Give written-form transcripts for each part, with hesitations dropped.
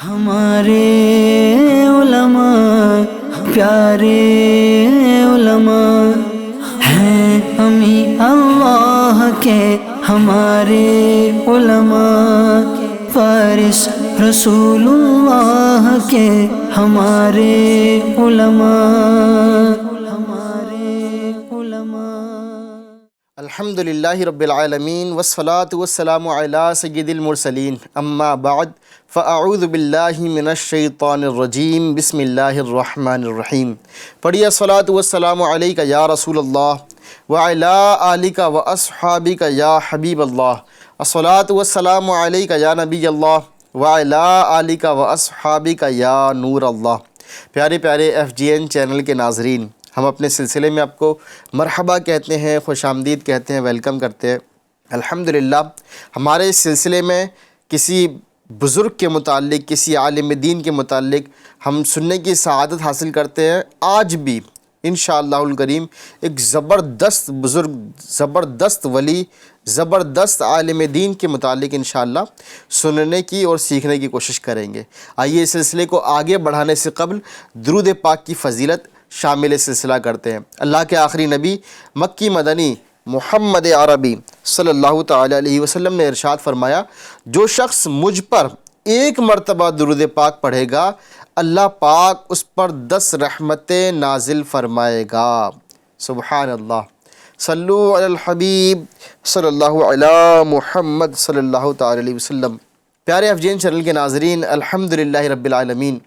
ہمارے علماء پیارے علماء ہیں، ہمیں اللہ کے ہمارے علماء، فارس رسول اللہ کے ہمارے علماء، الحمدللہ رب العالمین والصلاة والسلام علی سید المرسلین، اما بعد فاعوذ باللہ من الشیطان الرجیم، بسم اللہ الرحمن الرحیم۔ پڑھیے الصلاۃ والسلام علیک یا رسول اللہ وعلی آلک واصحابک یا حبیب اللہ، الصلاۃ والسلام علیک یا نبی اللہ وعلی آلک واصحابک یا نور اللہ۔ پیارے پیارے ایف جی این چینل کے ناظرین، ہم اپنے سلسلے میں آپ کو مرحبا کہتے ہیں، خوش آمدید کہتے ہیں، ویلکم کرتے ہیں۔ الحمدللہ ہمارے اس سلسلے میں کسی بزرگ کے متعلق، کسی عالم دین کے متعلق ہم سننے کی سعادت حاصل کرتے ہیں۔ آج بھی انشاءاللہ الکریم ایک زبردست بزرگ، زبردست ولی، زبردست عالم دین کے متعلق انشاءاللہ سننے کی اور سیکھنے کی کوشش کریں گے۔ آئیے اس سلسلے کو آگے بڑھانے سے قبل درود پاک کی فضیلت شامل سلسلہ کرتے ہیں۔ اللہ کے آخری نبی مکی مدنی محمد عربی صلی اللہ تعالی علیہ وسلم نے ارشاد فرمایا، جو شخص مجھ پر ایک مرتبہ درود پاک پڑھے گا، اللہ پاک اس پر 10 رحمتیں نازل فرمائے گا۔ سبحان اللہ، صلو علی الحبیب صلی اللہ علی محمد صلی اللہ تعالی علیہ وسلم۔ پیارے ایف جی این چینل کے ناظرین، الحمدللہ رب العالمین،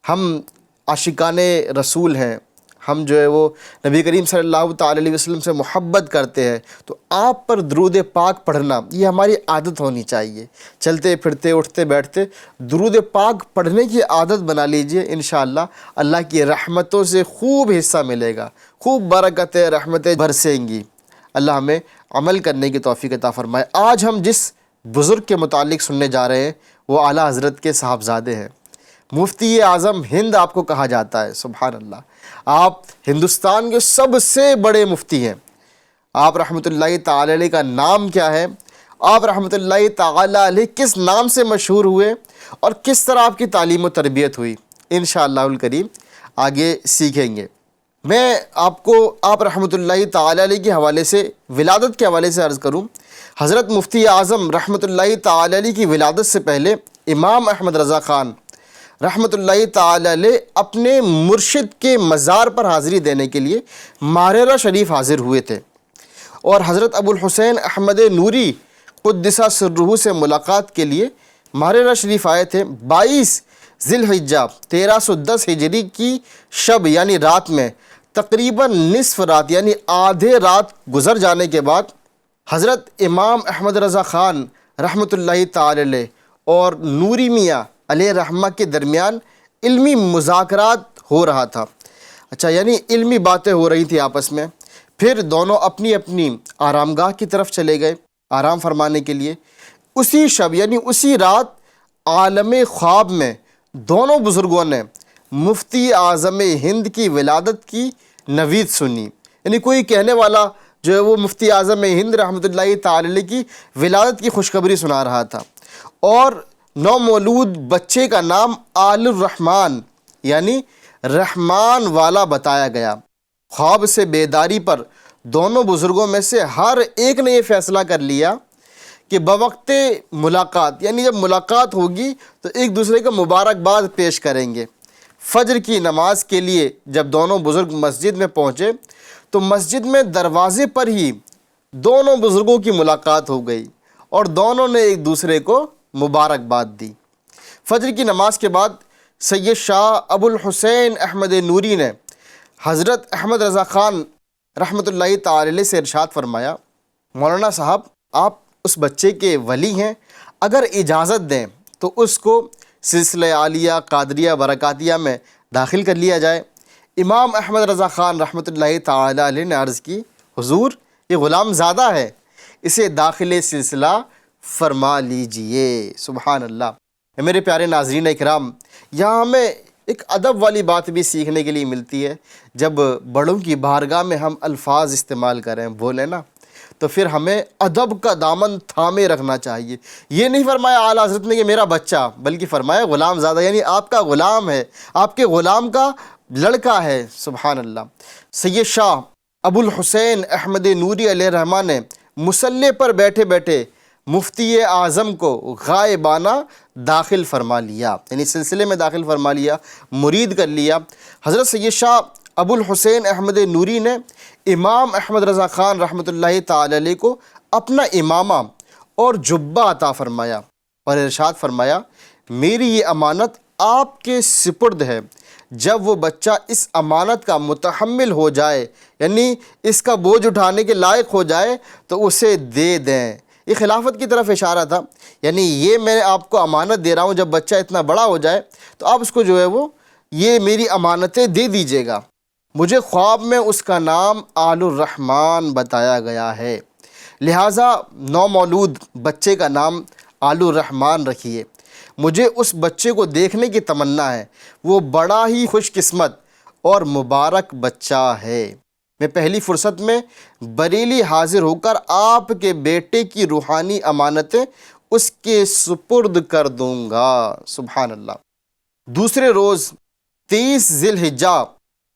ہم عاشقان رسول ہیں، ہم جو ہے وہ نبی کریم صلی اللہ تعالی علیہ وسلم سے محبت کرتے ہیں، تو آپ پر درود پاک پڑھنا یہ ہماری عادت ہونی چاہیے۔ چلتے پھرتے اٹھتے بیٹھتے درود پاک پڑھنے کی عادت بنا لیجئے، انشاءاللہ اللہ کی رحمتوں سے خوب حصہ ملے گا، خوب برکتیں رحمتیں برسیں گی۔ اللہ ہمیں عمل کرنے کی توفیق عطا فرمائے۔ آج ہم جس بزرگ کے متعلق سننے جا رہے ہیں وہ اعلیٰ حضرت کے صاحبزادے ہیں، مفتی اعظم ہند آپ کو کہا جاتا ہے۔ سبحان اللہ، آپ ہندوستان کے سب سے بڑے مفتی ہیں۔ آپ رحمۃ اللہ تعالی علیہ کا نام کیا ہے، آپ رحمۃ اللہ تعالی علیہ کس نام سے مشہور ہوئے اور کس طرح آپ کی تعلیم و تربیت ہوئی، انشاءاللہ الکریم آگے سیکھیں گے۔ میں آپ کو آپ رحمۃ اللہ تعالی علیہ کے حوالے سے، ولادت کے حوالے سے عرض کروں، حضرت مفتی اعظم رحمۃ اللہ تعالی علیہ کی ولادت سے پہلے امام احمد رضا خان رحمۃ اللہ تعالی علیہ اپنے مرشد کے مزار پر حاضری دینے کے لیے ماہرہ شریف حاضر ہوئے تھے، اور حضرت ابو الحسین احمد نوری قدس سرہ سے ملاقات کے لیے ماہرہ شریف آئے تھے۔ 22 ذی الحجہ 1310 ہجری کی شب یعنی رات میں تقریباً نصف رات یعنی آدھے رات گزر جانے کے بعد حضرت امام احمد رضا خان رحمۃ اللہ تعالی علیہ اور نوری میاں علیہ رحمہ کے درمیان علمی مذاکرات ہو رہا تھا۔ اچھا، یعنی علمی باتیں ہو رہی تھی آپس میں۔ پھر دونوں اپنی اپنی آرام گاہ کی طرف چلے گئے آرام فرمانے کے لیے۔ اسی شب یعنی اسی رات عالم خواب میں دونوں بزرگوں نے مفتی اعظم ہند کی ولادت کی نوید سنی، یعنی کوئی کہنے والا جو ہے وہ مفتی اعظم ہند رحمۃ اللہ تعالی علیہ کی ولادت کی خوشخبری سنا رہا تھا، اور نومولود بچے کا نام آل الرحمن یعنی رحمان والا بتایا گیا۔ خواب سے بیداری پر دونوں بزرگوں میں سے ہر ایک نے یہ فیصلہ کر لیا کہ بوقت ملاقات یعنی جب ملاقات ہوگی تو ایک دوسرے کو مبارکباد پیش کریں گے۔ فجر کی نماز کے لیے جب دونوں بزرگ مسجد میں پہنچے تو مسجد میں دروازے پر ہی دونوں بزرگوں کی ملاقات ہو گئی اور دونوں نے ایک دوسرے کو مبارکباد دی۔ فجر کی نماز کے بعد سید شاہ ابو الحسین احمد نوری نے حضرت احمد رضا خان رحمۃ اللہ تعالی علیہ سے ارشاد فرمایا، مولانا صاحب آپ اس بچے کے ولی ہیں، اگر اجازت دیں تو اس کو سلسلہ عالیہ قادریہ برکاتیہ میں داخل کر لیا جائے۔ امام احمد رضا خان رحمۃ اللہ تعالی علیہ نے عرض کی، حضور یہ غلام زادہ ہے، اسے داخل سلسلہ فرما لیجئے۔ سبحان اللہ۔ میرے پیارے ناظرین اکرام، یہاں ہمیں ایک ادب والی بات بھی سیکھنے کے لیے ملتی ہے۔ جب بڑوں کی بارگاہ میں ہم الفاظ استعمال کریں، بولیں نا، تو پھر ہمیں ادب کا دامن تھامے رکھنا چاہیے۔ یہ نہیں فرمایا اعلیٰ حضرت نے کہ میرا بچہ، بلکہ فرمایا غلام زادہ، یعنی آپ کا غلام ہے، آپ کے غلام کا لڑکا ہے۔ سبحان اللہ۔ سید شاہ ابو الحسین احمد نوری علیہ الرحمہ نے مصلی پر بیٹھے بیٹھے مفتی اعظم کو غائبانہ داخل فرما لیا، یعنی سلسلے میں داخل فرما لیا، مرید کر لیا۔ حضرت سید شاہ ابو الحسین احمد نوری نے امام احمد رضا خان رحمۃ اللہ تعالی علیہ کو اپنا امامہ اور جبہ عطا فرمایا اور ارشاد فرمایا، میری یہ امانت آپ کے سپرد ہے، جب وہ بچہ اس امانت کا متحمل ہو جائے، یعنی اس کا بوجھ اٹھانے کے لائق ہو جائے، تو اسے دے دیں۔ یہ خلافت کی طرف اشارہ تھا، یعنی یہ میں آپ کو امانت دے رہا ہوں، جب بچہ اتنا بڑا ہو جائے تو آپ اس کو جو ہے وہ یہ میری امانتیں دے دیجیے گا۔ مجھے خواب میں اس کا نام آل الرحمن بتایا گیا ہے، لہٰذا نومولود بچے کا نام آل الرحمن رکھیے۔ مجھے اس بچے کو دیکھنے کی تمنا ہے، وہ بڑا ہی خوش قسمت اور مبارک بچہ ہے۔ میں پہلی فرصت میں بریلی حاضر ہو کر آپ کے بیٹے کی روحانی امانتیں اس کے سپرد کر دوں گا۔ سبحان اللہ۔ دوسرے روز 23 ذی الحجہ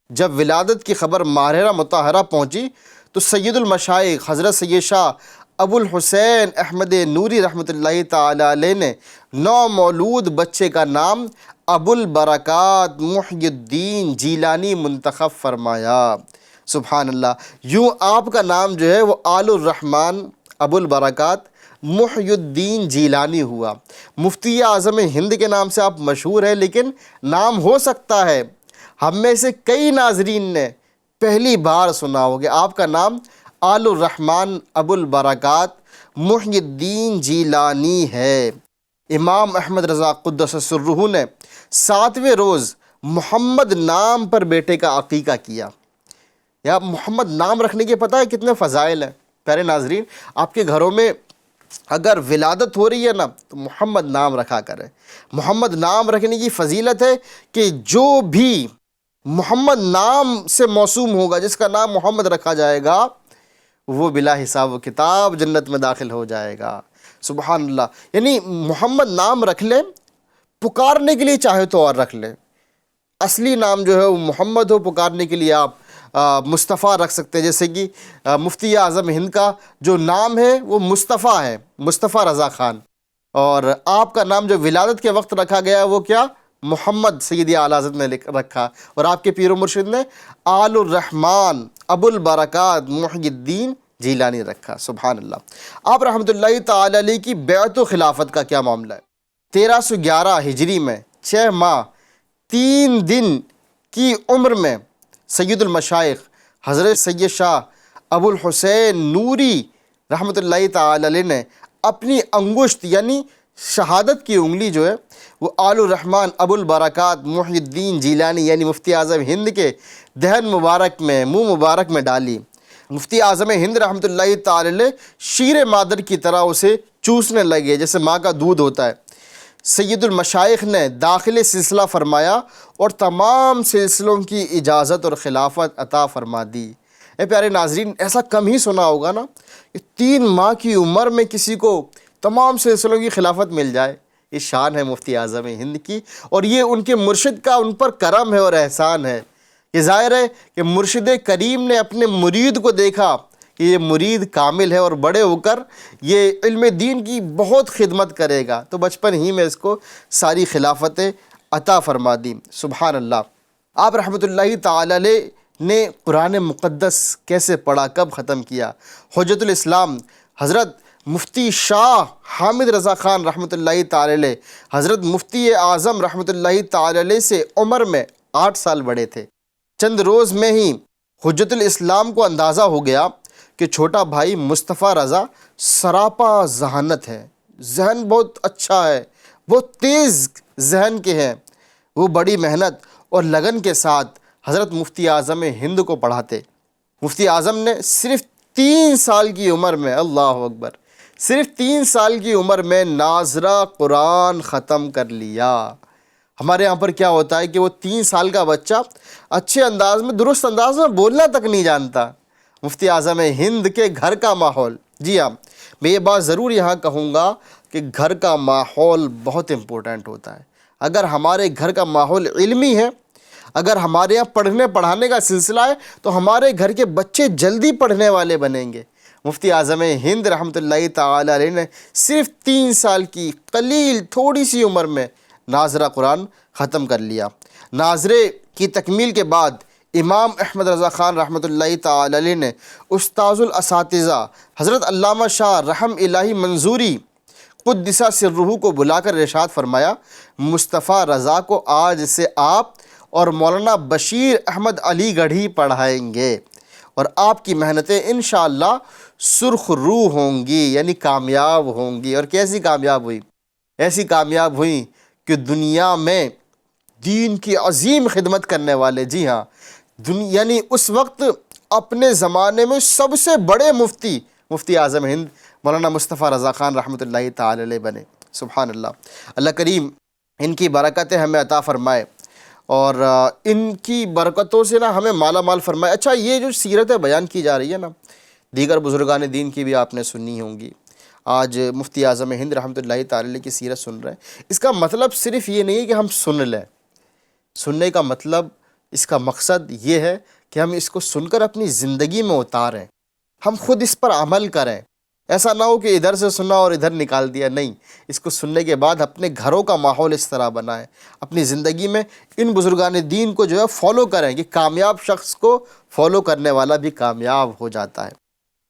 جب ولادت کی خبر ماہرہ مطہرہ پہنچی تو سید المشائخ حضرت سید شاہ ابو الحسین احمد نوری رحمۃ اللہ تعالی علیہ نے نومولود بچے کا نام ابو البرکات محی الدین جیلانی منتخب فرمایا۔ سبحان اللہ۔ یوں آپ کا نام جو ہے وہ آل الرحمن ابو البرکات محی الدین جیلانی ہوا۔ مفتی اعظم ہند کے نام سے آپ مشہور ہیں، لیکن نام ہو سکتا ہے ہم میں سے کئی ناظرین نے پہلی بار سنا ہو کہ آپ کا نام آل الرحمن ابو البرکات محی الدین جیلانی ہے۔ امام احمد رضا قدس سرہ نے 7ویں روز محمد نام پر بیٹے کا عقیقہ کیا۔ یا محمد نام رکھنے کے پتہ ہے کتنے فضائل ہیں پیارے ناظرین۔ آپ کے گھروں میں اگر ولادت ہو رہی ہے نا تو محمد نام رکھا کریں۔ محمد نام رکھنے کی فضیلت ہے کہ جو بھی محمد نام سے موسوم ہوگا، جس کا نام محمد رکھا جائے گا، وہ بلا حساب و کتاب جنت میں داخل ہو جائے گا۔ سبحان اللہ۔ یعنی محمد نام رکھ لیں، پکارنے کے لیے چاہے تو اور رکھ لیں۔ اصلی نام جو ہے وہ محمد ہو، پکارنے کے لیے آپ مصطفیٰ رکھ سکتے ہیں، جیسے کہ مفتی اعظم ہند کا جو نام ہے وہ مصطفیٰ ہے، مصطفیٰ رضا خان، اور آپ کا نام جو ولادت کے وقت رکھا گیا وہ کیا؟ محمد سیدی اعلیٰ حضرت نے رکھا، اور آپ کے پیر و مرشد نے آل الرحمن ابو البرکات محی الدین جیلانی رکھا۔ سبحان اللہ۔ آپ رحمۃ اللہ تعالی علیہ کی بیعت و خلافت کا کیا معاملہ ہے؟ 1311 ہجری میں 6 ماہ 3 دن کی عمر میں سید المشائخ حضرت سید شاہ ابو الحسین نوری رحمۃ اللہ تعالی علیہ نے اپنی انگشت یعنی شہادت کی انگلی جو ہے وہ آل الرحمن ابو البرکات محی الدین جیلانی یعنی مفتی اعظم ہند کے دہن مبارک میں، منہ مبارک میں ڈالی۔ مفتی اعظم ہند رحمۃ اللہ تعالی علیہ شیر مادر کی طرح اسے چوسنے لگے، جیسے ماں کا دودھ ہوتا ہے۔ سید المشائخ نے داخل سلسلہ فرمایا اور تمام سلسلوں کی اجازت اور خلافت عطا فرما دی۔ اے پیارے ناظرین، ایسا کم ہی سنا ہوگا نا کہ 3 ماہ کی عمر میں کسی کو تمام سلسلوں کی خلافت مل جائے۔ یہ شان ہے مفتی اعظم ہند کی، اور یہ ان کے مرشد کا ان پر کرم ہے اور احسان ہے۔ یہ ظاہر ہے کہ مرشد کریم نے اپنے مرید کو دیکھا کہ یہ مرید کامل ہے اور بڑے ہو کر یہ علم دین کی بہت خدمت کرے گا، تو بچپن ہی میں اس کو ساری خلافتیں عطا فرما دی۔ سبحان اللہ۔ آپ رحمۃ اللہ تعالی علیہ نے قرآن مقدس کیسے پڑھا، کب ختم کیا؟ حجت الاسلام حضرت مفتی شاہ حامد رضا خان رحمۃ اللہ تعالی علیہ حضرت مفتی اعظم رحمۃ اللہ تعالی علیہ سے عمر میں 8 سال بڑے تھے۔ چند روز میں ہی حجت الاسلام کو اندازہ ہو گیا کہ چھوٹا بھائی مصطفیٰ رضا سراپا ذہانت ہے، ذہن بہت اچھا ہے، بہت تیز ذہن کے ہیں۔ وہ بڑی محنت اور لگن کے ساتھ حضرت مفتی اعظم ہند کو پڑھاتے۔ مفتی اعظم نے صرف 3 سال کی عمر میں، اللہ اکبر، صرف 3 سال کی عمر میں ناظرہ قرآن ختم کر لیا۔ ہمارے یہاں پر کیا ہوتا ہے کہ وہ 3 سال کا بچہ اچھے انداز میں، درست انداز میں بولنا تک نہیں جانتا، مفتی اعظم ہند کے گھر کا ماحول. جی ہاں، میں یہ بات ضرور یہاں کہوں گا کہ گھر کا ماحول بہت امپورٹنٹ ہوتا ہے. اگر ہمارے گھر کا ماحول علمی ہے، اگر ہمارے یہاں پڑھنے پڑھانے کا سلسلہ ہے، تو ہمارے گھر کے بچے جلدی پڑھنے والے بنیں گے. مفتی اعظم ہند رحمۃ اللہ تعالی علیہ نے صرف 3 سال کی قلیل تھوڑی سی عمر میں ناظرہ قرآن ختم کر لیا. ناظرے کی تکمیل کے بعد امام احمد رضا خان رحمۃ اللہ تعالی علیہ نے استاذ الاساتذہ حضرت علامہ شاہ رحم الہی منظوری قدس سرہ کو بلا کر ارشاد فرمایا، مصطفیٰ رضا کو آج سے آپ اور مولانا بشیر احمد علی گڑھی پڑھائیں گے، اور آپ کی محنتیں انشاءاللہ سرخ رو ہوں گی، یعنی کامیاب ہوں گی. اور کیسی کامیاب ہوئی؟ ایسی کامیاب ہوئی کہ دنیا میں دین کی عظیم خدمت کرنے والے، جی ہاں، یعنی اس وقت اپنے زمانے میں سب سے بڑے مفتی اعظم ہند مولانا مصطفیٰ رضا خان رحمۃ اللہ تعالی علیہ بنے. سبحان اللہ. اللہ کریم ان کی برکتیں ہمیں عطا فرمائے اور ان کی برکتوں سے نا ہمیں مالا مال فرمائے. اچھا، یہ جو سیرتیں بیان کی جا رہی ہے نا، دیگر بزرگان دین کی بھی آپ نے سنی ہوں گی. آج مفتی اعظم ہند رحمۃ اللہ تعالی علیہ کی سیرت سن رہے ہیں. اس کا مطلب صرف یہ نہیں کہ ہم سن لیں. سننے کا مطلب، اس کا مقصد یہ ہے کہ ہم اس کو سن کر اپنی زندگی میں اتاریں، ہم خود اس پر عمل کریں. ایسا نہ ہو کہ ادھر سے سنا اور ادھر نکال دیا. نہیں، اس کو سننے کے بعد اپنے گھروں کا ماحول اس طرح بنائیں، اپنی زندگی میں ان بزرگان دین کو جو ہے فالو کریں کہ کامیاب شخص کو فالو کرنے والا بھی کامیاب ہو جاتا ہے.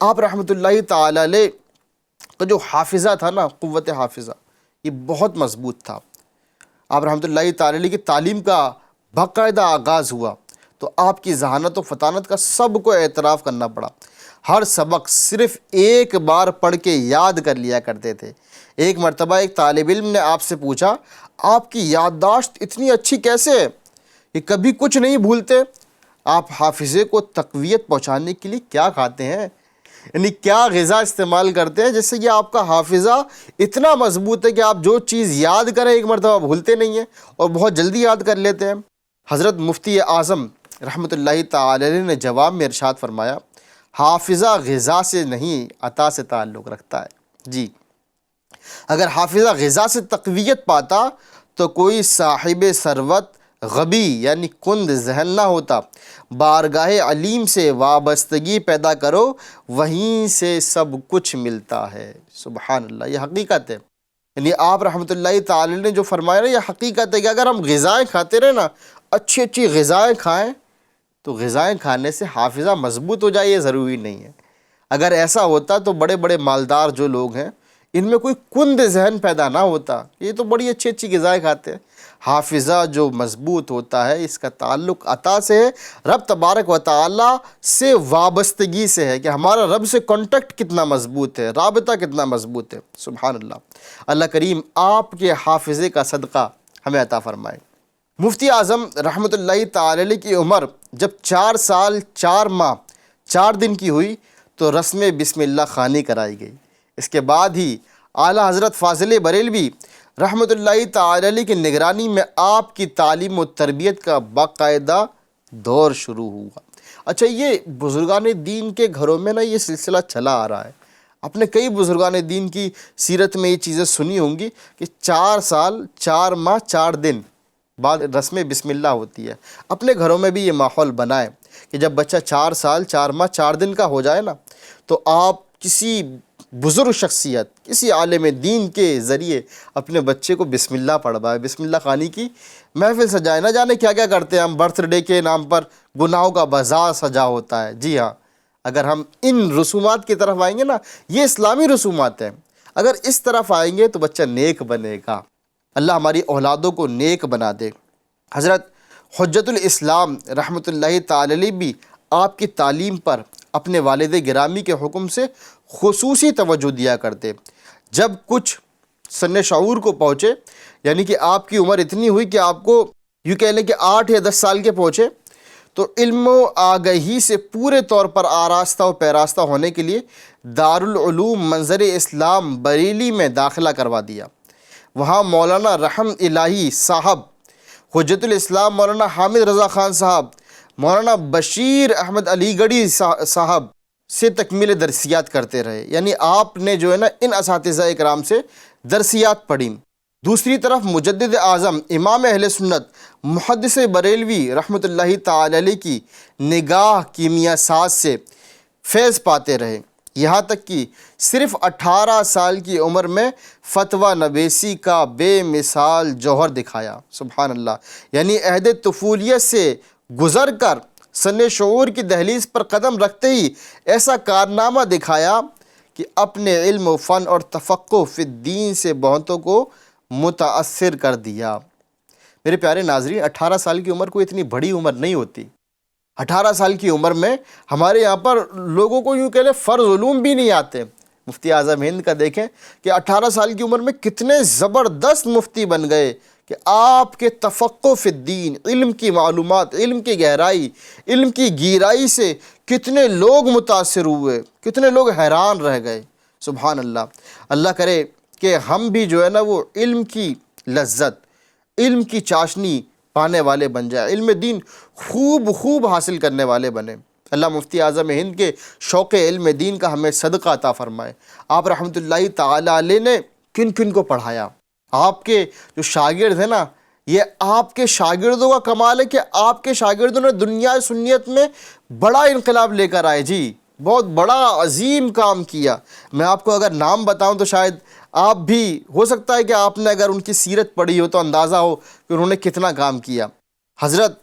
آپ رحمۃ اللہ تعالی علیہ کا جو حافظہ تھا نا، قوت حافظہ، یہ بہت مضبوط تھا. آپ رحمۃ اللہ تعالی علیہ کی تعلیم کا باقاعدہ آغاز ہوا تو آپ کی ذہانت و فطانت کا سب کو اعتراف کرنا پڑا. ہر سبق صرف ایک بار پڑھ کے یاد کر لیا کرتے تھے. ایک مرتبہ ایک طالب علم نے آپ سے پوچھا، آپ کی یادداشت اتنی اچھی کیسے ہے، یہ کبھی کچھ نہیں بھولتے؟ آپ حافظے کو تقویت پہنچانے کے لیے کیا کھاتے ہیں، یعنی کیا غذا استعمال کرتے ہیں جس سے کہ آپ کا حافظہ اتنا مضبوط ہے کہ آپ جو چیز یاد کریں ایک مرتبہ بھولتے نہیں ہیں اور بہت جلدی یاد کر لیتے ہیں. حضرت مفتی اعظم رحمۃ اللہ تعالی علیہ نے جواب میں ارشاد فرمایا، حافظہ غذا سے نہیں عطا سے تعلق رکھتا ہے. جی، اگر حافظہ غذا سے تقویت پاتا تو کوئی صاحب ثروت غبی یعنی کند ذہن نہ ہوتا. بارگاہ علیم سے وابستگی پیدا کرو، وہیں سے سب کچھ ملتا ہے. سبحان اللہ، یہ حقیقت ہے. یعنی آپ رحمۃ اللہ تعالی نے جو فرمایا نا، یہ حقیقت ہے کہ اگر ہم غذائیں کھاتے رہے نا، اچھی اچھی غذائیں کھائیں، تو غذائیں کھانے سے حافظہ مضبوط ہو جائے، یہ ضروری نہیں ہے. اگر ایسا ہوتا تو بڑے بڑے مالدار جو لوگ ہیں ان میں کوئی کند ذہن پیدا نہ ہوتا. یہ تو بڑی اچھی اچھی غذائیں کھاتے ہیں. حافظہ جو مضبوط ہوتا ہے اس کا تعلق عطا سے ہے، رب تبارک و تعالی سے وابستگی سے ہے کہ ہمارا رب سے کانٹیکٹ کتنا مضبوط ہے، رابطہ کتنا مضبوط ہے. سبحان اللہ. اللہ کریم آپ کے حافظے کا صدقہ ہمیں عطا فرمائے. مفتی اعظم رحمۃ اللہ تعالی علیہ کی عمر جب 4 سال 4 ماہ 4 دن کی ہوئی تو رسم بسم اللہ خوانی کرائی گئی. اس کے بعد ہی اعلیٰ حضرت فاضل بریلوی رحمۃ اللہ تعالی علیہ کی نگرانی میں آپ کی تعلیم و تربیت کا باقاعدہ دور شروع ہوا. اچھا، یہ بزرگان دین کے گھروں میں نا یہ سلسلہ چلا آ رہا ہے. آپ نے کئی بزرگان دین کی سیرت میں یہ چیزیں سنی ہوں گی کہ 4 سال 4 ماہ 4 دن بعد رسم بسم اللہ ہوتی ہے. اپنے گھروں میں بھی یہ ماحول بنائیں کہ جب بچہ 4 سال 4 ماہ 4 دن کا ہو جائے نا، تو آپ کسی بزرگ شخصیت، کسی عالم دین کے ذریعے اپنے بچے کو بسم اللہ پڑھوائے، بسم اللہ خوانی کی محفل سجائے. نہ جانے کیا کیا کرتے ہیں ہم، برتھ ڈے کے نام پر گناہوں کا بازار سجا ہوتا ہے. جی ہاں، اگر ہم ان رسومات کی طرف آئیں گے نا، یہ اسلامی رسومات ہیں، اگر اس طرف آئیں گے تو بچہ نیک بنے گا. اللہ ہماری اولادوں کو نیک بنا دے. حضرت حجت الاسلام رحمۃ اللہ تعالی علیہ بھی آپ کی تعلیم پر اپنے والد گرامی کے حکم سے خصوصی توجہ دیا کرتے. جب کچھ سن شعور کو پہنچے، یعنی کہ آپ کی عمر اتنی ہوئی کہ آپ کو یوں کہہ لیں کہ 8 یا 10 سال کے پہنچے، تو علم و آگہی سے پورے طور پر آراستہ و پیراستہ ہونے کے لیے دارالعلوم منظر اسلام بریلی میں داخلہ کروا دیا. وہاں مولانا رحم الہی صاحب، حجت الاسلام مولانا حامد رضا خان صاحب، مولانا بشیر احمد علی گڑھی صاحب سے تکمیل درسیات کرتے رہے، یعنی آپ نے جو ہے نا ان اساتذہ اکرام سے درسیات پڑھی۔ دوسری طرف مجدد اعظم امام اہل سنت محدث بریلوی رحمۃ اللہ تعالی علیہ کی نگاہ کیمیا ساز سے فیض پاتے رہے، یہاں تک کہ صرف 18 سال کی عمر میں فتویٰ نویسی کا بے مثال جوہر دکھایا۔ سبحان اللہ، یعنی عہد طفولیت سے گزر کر سن شعور کی دہلیز پر قدم رکھتے ہی ایسا کارنامہ دکھایا کہ اپنے علم و فن اور تفقہ فی الدین سے بہتوں کو متاثر کر دیا۔ میرے پیارے ناظرین، 18 سال کی عمر کوئی اتنی بڑی عمر نہیں ہوتی۔ 18 سال کی عمر میں ہمارے یہاں پر لوگوں کو یوں کہہ لیں فرض علوم بھی نہیں آتے۔ مفتی اعظم ہند کا دیکھیں کہ 18 سال کی عمر میں کتنے زبردست مفتی بن گئے کہ آپ کے تفقہ فی الدین، علم کی معلومات، علم کی گہرائی، علم کی گہرائی سے کتنے لوگ متاثر ہوئے، کتنے لوگ حیران رہ گئے۔ سبحان اللہ، اللہ کرے کہ ہم بھی جو ہے نا وہ علم کی لذت، علم کی چاشنی پانے والے بن جائے، علم دین خوب حاصل کرنے والے بنے۔ اللہ مفتی اعظم ہند کے شوق علم دین کا ہمیں صدقہ عطا فرمائے۔ آپ رحمۃ اللہ تعالی علیہ نے کن کن کو پڑھایا؟ آپ کے جو شاگرد ہیں نا، یہ آپ کے شاگردوں کا کمال ہے کہ آپ کے شاگردوں نے دنیا سنیت میں بڑا انقلاب لے کر آئے جی، بہت بڑا عظیم کام کیا۔ میں آپ کو اگر نام بتاؤں تو شاید آپ بھی، ہو سکتا ہے کہ آپ نے اگر ان کی سیرت پڑھی ہو تو اندازہ ہو کہ انہوں نے کتنا کام کیا۔ حضرت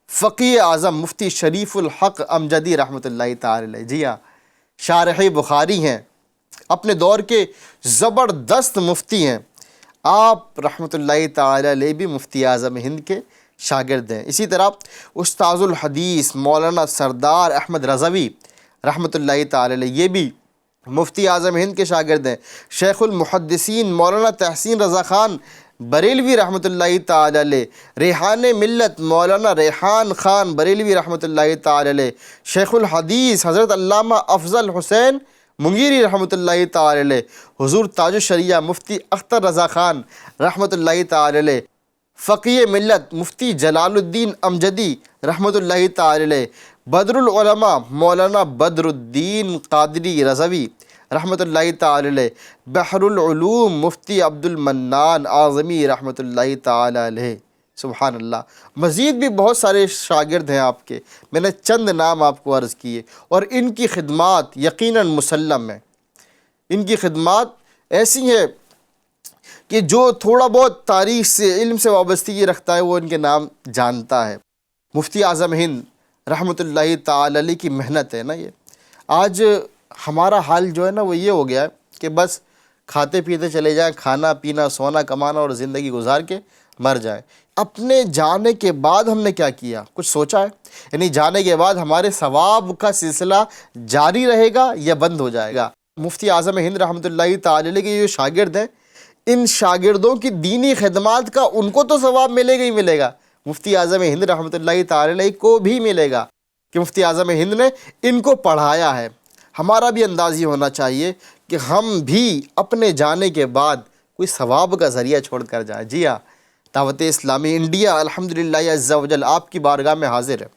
فقیہ اعظم مفتی شریف الحق امجدی رحمۃ اللہ تعالی علیہ، جی ہاں، شارح بخاری ہیں، اپنے دور کے زبردست مفتی ہیں۔ آپ رحمۃ اللہ تعالی علیہ بھی مفتی اعظم ہند کے شاگرد ہیں۔ اسی طرح استاذ الحدیث مولانا سردار احمد رضوی رحمۃ اللہ تعالی علیہ، یہ بھی مفتی اعظم ہند کے شاگرد ہیں۔ شیخ المحدثین مولانا تحسین رضا خان بریلوی رحمۃ اللہ تعالی علیہ، ریحان ملت مولانا ریحان خان بریلوی رحمۃ اللہ تعالی علیہ، شیخ الحدیث حضرت علامہ افضل حسین منگیری رحمۃ اللہ تعالی علیہ، حضور تاج الشریعہ مفتی اختر رضا خان رحمۃ اللہ تعالی علیہ، فقیہ ملت مفتی جلال الدین امجدی رحمۃ اللہ تعالی علیہ، بدر العلماء مولانا بدر الدین قادری رضوی رحمۃ اللہ تعالی علیہ، بحر العلوم مفتی عبد المنان اعظمی رحمۃ اللہ تعالی علیہ۔ سبحان اللہ، مزید بھی بہت سارے شاگرد ہیں آپ کے، میں نے چند نام آپ کو عرض کیے، اور ان کی خدمات یقیناً مسلم ہیں۔ ان کی خدمات ایسی ہیں کہ جو تھوڑا بہت تاریخ سے، علم سے وابستگی رکھتا ہے وہ ان کے نام جانتا ہے۔ مفتی اعظم ہند رحمۃ اللہ تعالی علیہ کی محنت ہے نا یہ۔ آج ہمارا حال جو ہے نا وہ یہ ہو گیا ہے کہ بس کھاتے پیتے چلے جائیں، کھانا پینا سونا کمانا اور زندگی گزار کے مر جائیں۔ اپنے جانے کے بعد ہم نے کیا کیا؟ کچھ سوچا ہے؟ یعنی جانے کے بعد ہمارے ثواب کا سلسلہ جاری رہے گا یا بند ہو جائے گا؟ مفتی اعظم ہند رحمۃ اللہ تعالی علیہ کے جو شاگرد ہیں، ان شاگردوں کی دینی خدمات کا ان کو تو ثواب ملے گا ہی ملے گا، مفتی اعظم ہند رحمۃ اللہ تعالی علیہ کو بھی ملے گا کہ مفتی اعظم ہند نے ان کو پڑھایا ہے۔ ہمارا بھی انداز یہ ہونا چاہیے کہ ہم بھی اپنے جانے کے بعد کوئی ثواب کا ذریعہ چھوڑ کر جائیں۔ جی ہاں، دعوت اسلامی انڈیا الحمدللہ عز و جل آپ کی بارگاہ میں حاضر ہے۔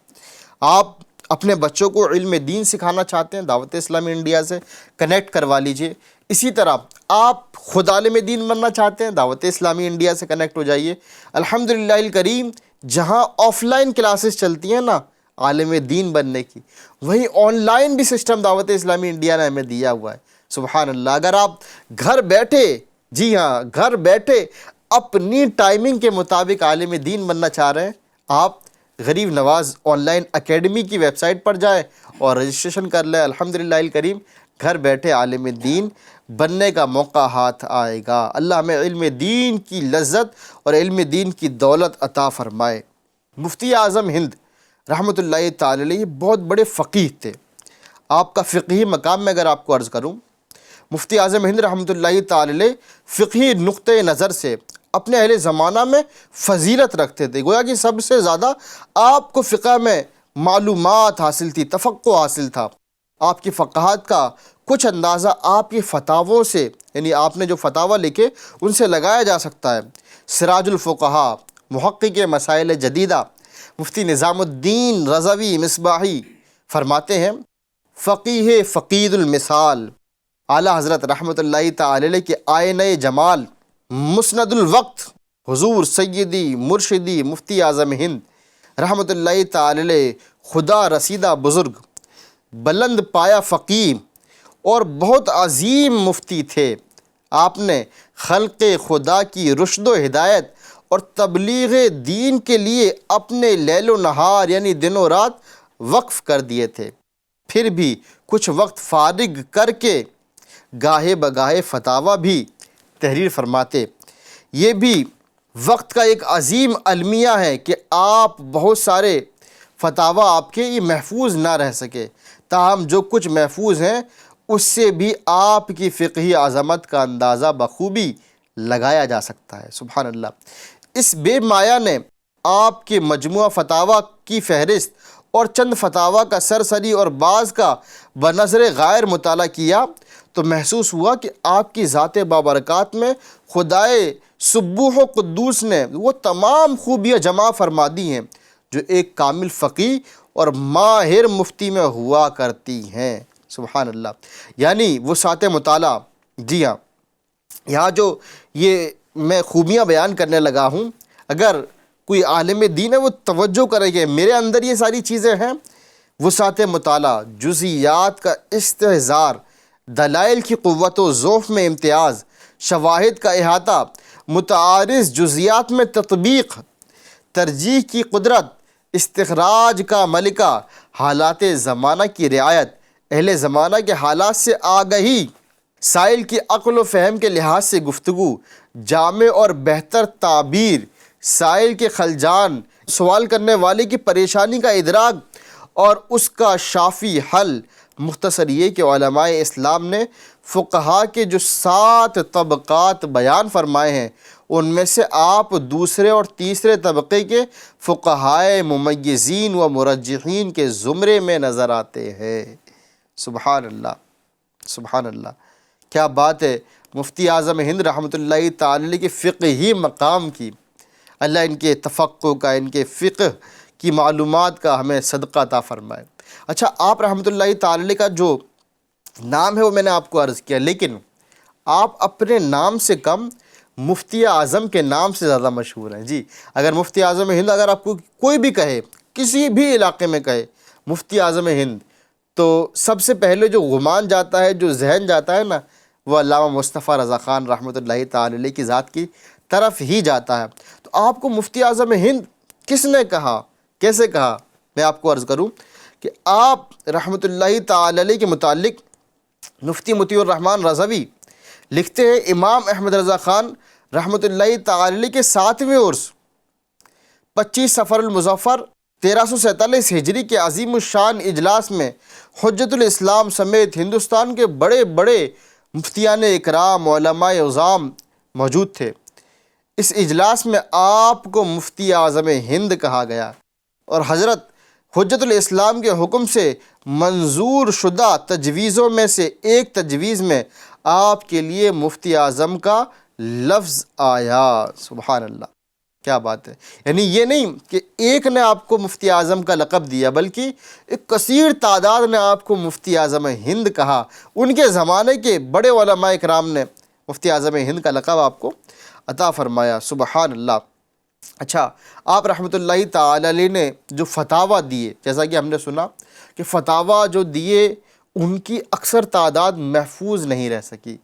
آپ اپنے بچوں کو علم دین سکھانا چاہتے ہیں، دعوت اسلامی انڈیا سے کنیکٹ کروا لیجئے۔ اسی طرح آپ خود عالم دین بننا چاہتے ہیں، دعوت اسلامی انڈیا سے کنیکٹ ہو جائیے۔ الحمدللہ الکریم، جہاں آف لائن کلاسز چلتی ہیں نا عالم دین بننے کی، وہیں آن لائن بھی سسٹم دعوت اسلامی انڈیا نے ہمیں دیا ہوا ہے۔ سبحان اللہ، اگر آپ گھر بیٹھے، جی ہاں گھر بیٹھے اپنی ٹائمنگ کے مطابق عالم دین بننا چاہ رہے ہیں، آپ غریب نواز آن لائن اکیڈمی کی ویب سائٹ پر جائیں اور رجسٹریشن کر لیں۔ الحمدللہ الکریم، گھر بیٹھے عالم دین بننے کا موقع ہاتھ آئے گا۔ اللہ ہمیں علم دین کی لذت اور علم دین کی دولت عطا فرمائے۔ مفتی اعظم ہند رحمۃ اللہ تعالی علیہ بہت بڑے فقیہ تھے۔ آپ کا فقہی مقام میں اگر آپ کو عرض کروں، مفتی اعظم ہند رحمۃ اللہ تعالی علیہ فقہی نقطۂ نظر سے اپنے اہل زمانہ میں فضیلت رکھتے تھے، گویا کہ سب سے زیادہ آپ کو فقہ میں معلومات حاصل تھی، تفقہ حاصل تھا۔ آپ کی فقاہت کا کچھ اندازہ آپ کی فتاووں سے، یعنی آپ نے جو فتاوہ لکھے ان سے لگایا جا سکتا ہے۔ سراج الفقہاء محقق مسائل جدیدہ مفتی نظام الدین رضوی مصباحی فرماتے ہیں، فقیہ فقید المثال، اعلیٰ حضرت رحمۃ اللہ تعالی علیہ کے آئینہ جمال، مسند الوقت، حضور سیدی مرشدی مفتی اعظم ہند رحمۃ اللہ تعالی علیہ، خدا رسیدہ بزرگ، بلند پایا فقیہ اور بہت عظیم مفتی تھے۔ آپ نے خلق خدا کی رشد و ہدایت اور تبلیغ دین کے لیے اپنے لیل و نہار یعنی دن و رات وقف کر دیے تھے۔ پھر بھی کچھ وقت فارغ کر کے گاہے بگاہے فتاویٰ بھی تحریر فرماتے۔ یہ بھی وقت کا ایک عظیم المیہ ہے کہ آپ بہت سارے فتاویٰ آپ کے یہ محفوظ نہ رہ سکے، تاہم جو کچھ محفوظ ہیں اس سے بھی آپ کی فقہی عظمت کا اندازہ بخوبی لگایا جا سکتا ہے۔ سبحان اللہ۔ اس بے مایہ نے آپ کے مجموعہ فتاویٰ کی فہرست اور چند فتاویٰ کا سرسری اور بعض کا بنظر غائر مطالعہ کیا تو محسوس ہوا کہ آپ کی ذات بابرکات میں خدائے سبوح و قدوس نے وہ تمام خوبیاں جمع فرما دی ہیں جو ایک کامل فقیہ اور ماہر مفتی میں ہوا کرتی ہیں۔ سبحان اللہ۔ یعنی وہ ساتھ مطالعہ، جی ہاں، یہاں جو یہ میں خوبیاں بیان کرنے لگا ہوں، اگر کوئی عالم دین ہے وہ توجہ کرے کہ میرے اندر یہ ساری چیزیں ہیں، وسعت مطالعہ، جزئیات کا استحضار، دلائل کی قوت و ذوف میں امتیاز، شواہد کا احاطہ، متعارض جزئیات میں تطبیق، ترجیح کی قدرت، استخراج کا ملکہ، حالات زمانہ کی رعایت، اہل زمانہ کے حالات سے آگہی، سائل کی عقل و فہم کے لحاظ سے گفتگو، جامع اور بہتر تعبیر، سائل کے خلجان، سوال کرنے والے کی پریشانی کا ادراک اور اس کا شافی حل۔ مختصر یہ کہ علماء اسلام نے فقہا کے جو 7 طبقات بیان فرمائے ہیں ان میں سے آپ دوسرے اور تیسرے طبقے کے فقہائے ممیزین و مرجحین کے زمرے میں نظر آتے ہیں۔ سبحان اللہ، سبحان اللہ، کیا بات ہے مفتی اعظم ہند رحمۃ اللہ تعالی علیہ کے فقہی مقام کی۔ اللہ ان کے تفقہ کا، ان کے فقہ کی معلومات کا ہمیں صدقہ عطا فرمائے۔ اچھا، آپ رحمۃ اللہ تعالی علیہ کا جو نام ہے وہ میں نے آپ کو عرض کیا، لیکن آپ اپنے نام سے کم مفتی اعظم کے نام سے زیادہ مشہور ہیں۔ جی، اگر مفتی اعظم ہند اگر آپ کو کوئی بھی کہے، کسی بھی علاقے میں کہے مفتی اعظم ہند، تو سب سے پہلے جو گمان جاتا ہے، جو ذہن جاتا ہے نا، وہ علامہ مصطفیٰ رضا خان رحمۃ اللہ تعالی علیہ کی ذات کی طرف ہی جاتا ہے۔ تو آپ کو مفتی اعظم ہند کس نے کہا، کیسے کہا؟ میں آپ کو عرض کروں کہ آپ رحمۃ اللہ تعالی علیہ کے متعلق مفتی مطیع الرحمن رضوی لکھتے ہیں، امام احمد رضا خان رحمۃ اللہ تعالی علیہ کے 7ویں عرس 25 صفر المظفر 1347 ہجری کے عظیم الشان اجلاس میں حجت الاسلام سمیت ہندوستان کے بڑے بڑے مفتیان اکرام، علماء عظام موجود تھے۔ اس اجلاس میں آپ کو مفتی اعظم ہند کہا گیا اور حضرت حجت الاسلام کے حکم سے منظور شدہ تجویزوں میں سے ایک تجویز میں آپ کے لیے مفتی اعظم کا لفظ آیا۔ سبحان اللہ، کیا بات ہے! یعنی یہ نہیں کہ ایک نے آپ کو مفتی اعظم کا لقب دیا، بلکہ ایک کثیر تعداد نے آپ کو مفتی اعظم ہند کہا۔ ان کے زمانے کے بڑے علماء اکرام نے مفتی اعظم ہند کا لقب آپ کو عطا فرمایا۔ سبحان اللہ۔ اچھا، آپ رحمۃ اللہ تعالی علیہ نے جو فتاویٰ دیے، جیسا کہ ہم نے سنا کہ فتاویٰ جو دیے ان کی اکثر تعداد محفوظ نہیں رہ سکی،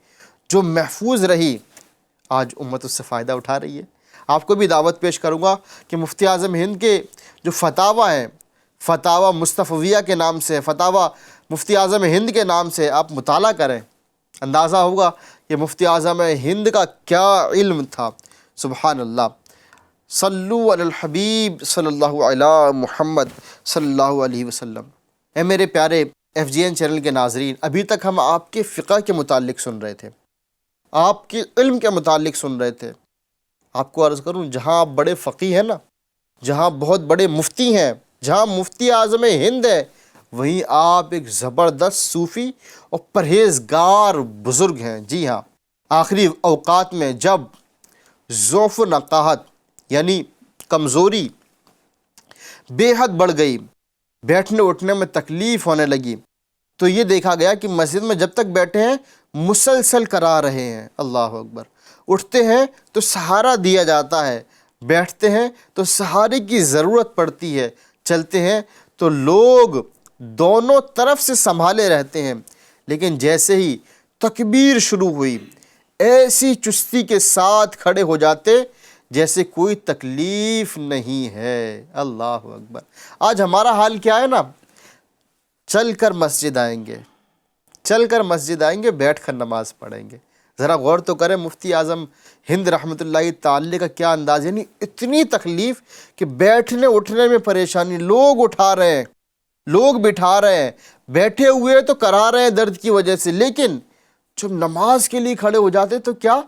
جو محفوظ رہی آج امت اس سے فائدہ اٹھا رہی ہے۔ آپ کو بھی دعوت پیش کروں گا کہ مفتی اعظم ہند کے جو فتاویٰ ہیں، فتاویٰ مصطفیہ کے نام سے، فتاویٰ مفتی اعظم ہند کے نام سے آپ مطالعہ کریں، اندازہ ہوگا کہ مفتی اعظم ہند کا کیا علم تھا۔ سبحان اللہ۔ صلو علی الحبیب صلی اللہ علی محمد صلی اللہ علیہ وسلم۔ اے میرے پیارے FGN چینل کے ناظرین، ابھی تک ہم آپ کے فقہ کے متعلق سن رہے تھے، آپ کے علم کے متعلق سن رہے تھے۔ آپ کو عرض کروں، جہاں آپ بڑے فقیہ ہیں نا، جہاں بہت بڑے مفتی ہیں، جہاں مفتی اعظم ہند ہے، وہیں آپ ایک زبردست صوفی اور پرہیزگار بزرگ ہیں۔ جی ہاں، آخری اوقات میں جب ضعف و نقاہت یعنی کمزوری بے حد بڑھ گئی، بیٹھنے اٹھنے میں تکلیف ہونے لگی، تو یہ دیکھا گیا کہ مسجد میں جب تک بیٹھے ہیں مسلسل کرا رہے ہیں، اللہ اکبر، اٹھتے ہیں تو سہارا دیا جاتا ہے، بیٹھتے ہیں تو سہارے کی ضرورت پڑتی ہے، چلتے ہیں تو لوگ دونوں طرف سے سنبھالے رہتے ہیں، لیکن جیسے ہی تکبیر شروع ہوئی ایسی چستی کے ساتھ کھڑے ہو جاتے جیسے کوئی تکلیف نہیں ہے، اللہ اکبر۔ آج ہمارا حال کیا ہے نا، چل کر مسجد آئیں گے، بیٹھ کر نماز پڑھیں گے۔ ذرا غور تو کریں مفتی اعظم ہند رحمۃ اللہ تعالی کا کیا انداز ہے، یعنی اتنی تکلیف کہ بیٹھنے اٹھنے میں پریشانی، لوگ اٹھا رہے ہیں، لوگ بٹھا رہے ہیں، بیٹھے ہوئے تو کرا رہے ہیں درد کی وجہ سے، لیکن جب نماز کے لیے کھڑے ہو جاتے تو کیا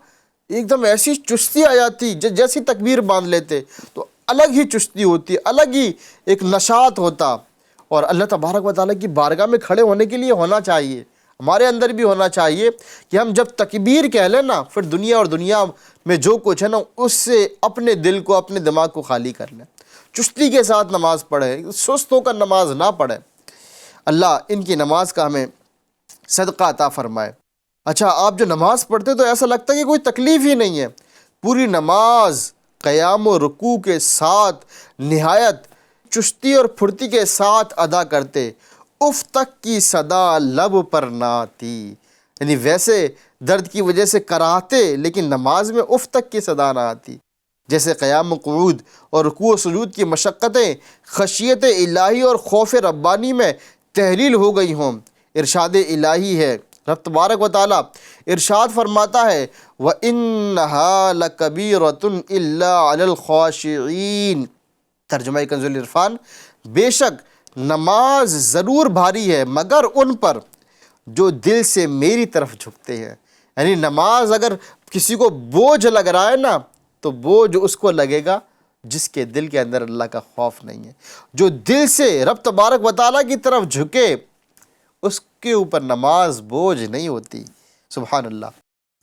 ایک دم ایسی چستی آ جاتی، جیسی تکبیر باندھ لیتے تو الگ ہی چستی ہوتی، الگ ہی ایک نشاط ہوتا۔ اور اللہ تبارک و تعالیٰ کی بارگاہ میں کھڑے ہونے کے لیے ہونا چاہیے، ہمارے اندر بھی ہونا چاہیے کہ ہم جب تکبیر کہہ لیں نا، پھر دنیا اور دنیا میں جو کچھ ہے نا اس سے اپنے دل کو، اپنے دماغ کو خالی کر لیں، چستی کے ساتھ نماز پڑھیں، سست ہو کر نماز نہ پڑھیں۔ اللہ ان کی نماز کا ہمیں صدقہ عطا فرمائے۔ اچھا، آپ جو نماز پڑھتے تو ایسا لگتا ہے کہ کوئی تکلیف ہی نہیں ہے، پوری نماز قیام و رکوع کے ساتھ نہایت چستی اور پھرتی کے ساتھ ادا کرتے، اف تک کی صدا لب پر نہ آتی، یعنی ویسے درد کی وجہ سے کراہتے لیکن نماز میں اف تک کی صدا نہ آتی، جیسے قیام و قعود اور رکوع و سجود کی مشقتیں خشیت الہی اور خوف ربانی میں تحلیل ہو گئی ہوں۔ ارشاد الہی ہے، رب تبارک و تعالیٰ ارشاد فرماتا ہے وَإِنَّهَا لَكَبِيرَةٌ إِلَّا عَلَى الْخَاشِعِينَ، ترجمہ کنز العرفان، بے شک نماز ضرور بھاری ہے مگر ان پر جو دل سے میری طرف جھکتے ہیں، یعنی نماز اگر کسی کو بوجھ لگ رہا ہے نا تو بوجھ اس کو لگے گا جس کے دل کے اندر اللہ کا خوف نہیں ہے، جو دل سے رب تبارک و تعالیٰ کی طرف جھکے اس کے اوپر نماز بوجھ نہیں ہوتی۔ سبحان اللہ۔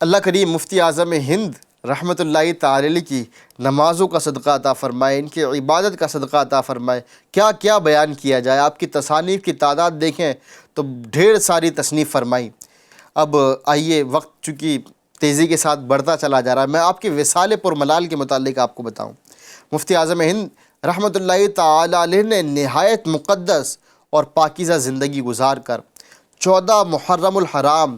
اللہ کریم مفتی اعظم ہند رحمۃ اللہ تعالی علیہ کی نمازوں کا صدقہ عطا فرمائے، ان کی عبادت کا صدقہ عطا فرمائے۔ کیا کیا بیان کیا جائے، آپ کی تصانیف کی تعداد دیکھیں تو ڈھیر ساری تصنیف فرمائی۔ اب آئیے، وقت چونکہ تیزی کے ساتھ بڑھتا چلا جا رہا ہے، میں آپ کے وصال پرملال کے متعلق آپ کو بتاؤں۔ مفتی اعظم ہند رحمۃ اللہ تعالی علیہ نے نہایت مقدس اور پاکیزہ زندگی گزار کر 14 محرم الحرام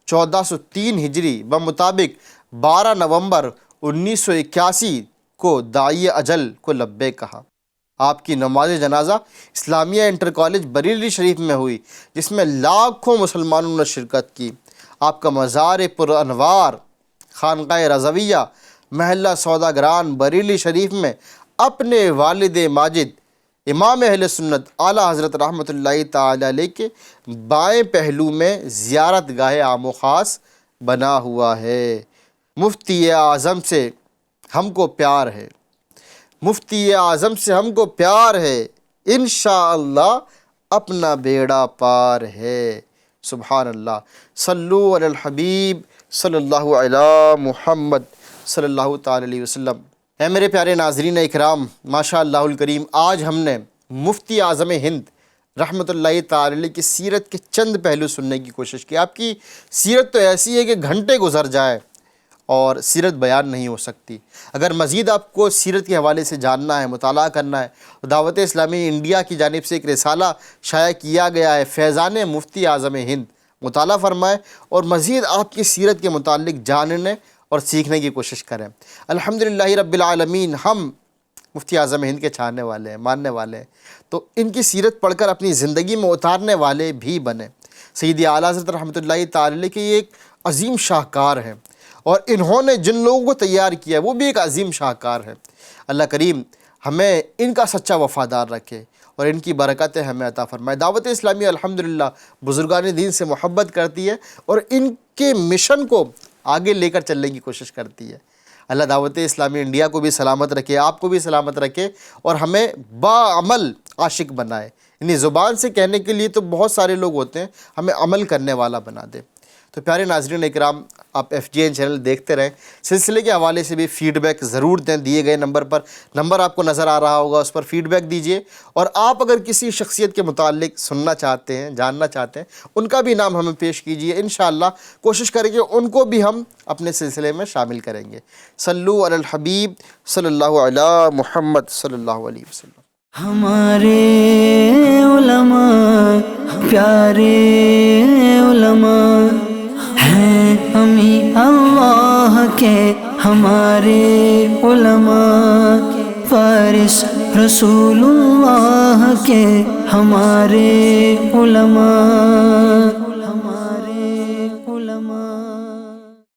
1403 ہجری بمطابق 12 نومبر 1981 کو داعی اجل کو لبیک کہا۔ آپ کی نماز جنازہ اسلامیہ انٹر کالج بریلی شریف میں ہوئی، جس میں لاکھوں مسلمانوں نے شرکت کی۔ آپ کا مزار پر انوار خانقاہ رضویہ محلہ سوداگران بریلی شریف میں اپنے والد ماجد امام اہل سنت اعلیٰ حضرت رحمۃ اللہ تعالی علیہ کے بائیں پہلو میں زیارت گاہ عام و خاص بنا ہوا ہے۔ مفتی اعظم سے ہم کو پیار ہے، مفتی اعظم سے ہم کو پیار ہے، انشاءاللہ اپنا بیڑا پار ہے۔ سبحان اللہ۔ صلو علی الحبیب صلی اللہ علی محمد صلی اللہ تعالی علیہ وسلم۔ اے میرے پیارے ناظرین اکرام، ماشاء اللہ الکریم، آج ہم نے مفتی اعظم ہند رحمۃ اللہ تعالی علیہ کی سیرت کے چند پہلو سننے کی کوشش کی۔ آپ کی سیرت تو ایسی ہے کہ گھنٹے گزر جائیں اور سیرت بیان نہیں ہو سکتی۔ اگر مزید آپ کو سیرت کے حوالے سے جاننا ہے، مطالعہ کرنا ہے، تو دعوت اسلامی انڈیا کی جانب سے ایک رسالہ شائع کیا گیا ہے، فیضان مفتی اعظم ہند، مطالعہ فرمائیں اور مزید آپ کی سیرت کے متعلق جاننے اور سیکھنے کی کوشش کریں۔ الحمدللہ رب العالمین، ہم مفتی اعظم ہند کے چاہنے والے ہیں، ماننے والے ہیں، تو ان کی سیرت پڑھ کر اپنی زندگی میں اتارنے والے بھی بنیں۔ سیدی اعلیٰ حضرت رحمۃ اللہ تعالی علیہ کے یہ ایک عظیم شاہکار ہیں، اور انہوں نے جن لوگوں کو تیار کیا وہ بھی ایک عظیم شاہکار ہے۔ اللہ کریم ہمیں ان کا سچا وفادار رکھے اور ان کی برکتیں ہمیں عطا فرمائے۔ دعوت اسلامی الحمدللہ بزرگان دین سے محبت کرتی ہے اور ان کے مشن کو آگے لے کر چلنے کی کوشش کرتی ہے۔ اللہ دعوت اسلامی انڈیا کو بھی سلامت رکھے، آپ کو بھی سلامت رکھے، اور ہمیں باعمل عاشق بنائے۔ یعنی زبان سے کہنے کے لیے تو بہت سارے لوگ ہوتے ہیں، ہمیں عمل کرنے والا بنا دے۔ تو پیارے ناظرین اکرام، آپ FGN چینل دیکھتے رہیں، سلسلے کے حوالے سے بھی فیڈ بیک ضرور دیں، دیے گئے نمبر پر، نمبر آپ کو نظر آ رہا ہوگا، اس پر فیڈ بیک دیجئے۔ اور آپ اگر کسی شخصیت کے متعلق سننا چاہتے ہیں، جاننا چاہتے ہیں، ان کا بھی نام ہمیں پیش کیجئے، انشاءاللہ کوشش کریں گے ان کو بھی ہم اپنے سلسلے میں شامل کریں گے۔ صلو علی الحبیب صلی اللہ علی محمد صلی اللہ علیہ وسلم۔ ہمارے علماء پیارے علماء ہیں، ہمیں اللہ کے ہمارے علماء، فارس رسول اللہ کے ہمارے علماء۔